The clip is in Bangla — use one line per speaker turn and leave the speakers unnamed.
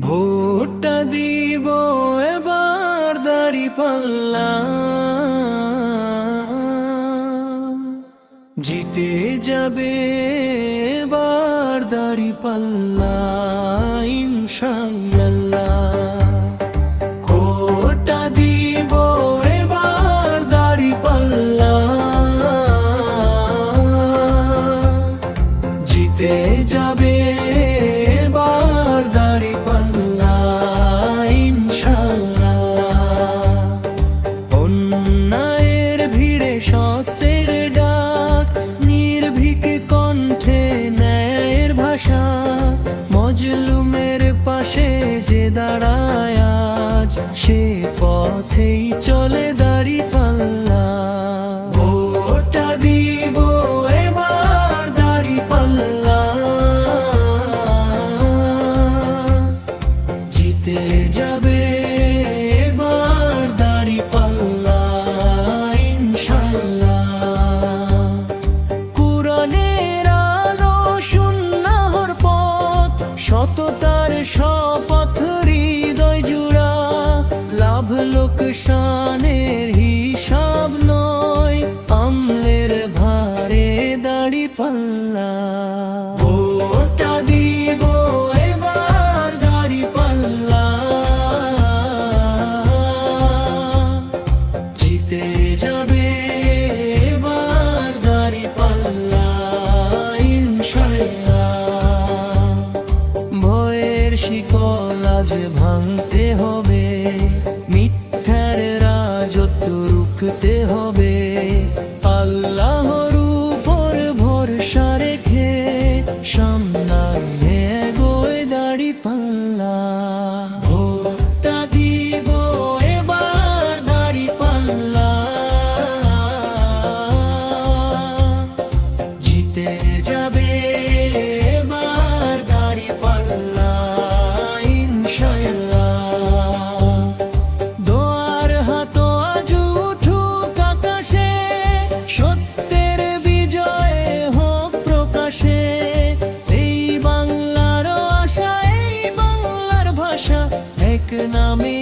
ভোটটা দিব এবার দাঁড়িপাল্লা, জিতে যাবে এবার দাঁড়িপাল্লা ইনশাআল্লাহ। ভোটটা দিব এবার দাঁড়িপাল্লা, জিতে যাবে এবার দাঁড়িপাল্লা ইনশাআল্লাহ। অন্যায়ের ভিড়ে সত্যের ডাক, নির্ভীক কণ্ঠে ন্যায়ের ভাষা, মজলুমের পাশে যে দাঁড়ায় আজ, সে পথেই চলে দাঁড়িপাল্লা। ভোটটা দিব এবার দাঁড়িপাল্লা, জিতে যাবে এবার দাঁড়িপাল্লা ইনশাআল্লাহ। কুরআনের আলো সুন্নাহর পথ, সততার শপথ হৃদয় জুড়া, লাভ লোকসানের হিসাব নয়, আমলের ভারে দাঁড়িপাল্লা। ভোটটা দিব এবার দাঁড়িপাল্লা, জিতে যাবে এবার দাঁড়িপাল্লা ইনশাআল্লাহ। ভয়ের শিকল আজ ভাঙতে হবে, মিথ্যার রাজত্ব রুখতে হবে, আল্লাহর উপর ভরসা রেখে সামনে এগোয় দাঁড়িপাল্লা। ভোটটা দিব এবার দাঁড়িপাল্লা, জিতে যাবে এবার দাঁড়িপাল্লা ইনশাআল্লাহ। দোয়ার হাত আজ উঠুক আকাশে, সত্যের বিজয় হোক প্রকাশে, এই বাংলার আশা, এই বাংলার ভাষা, এক নামে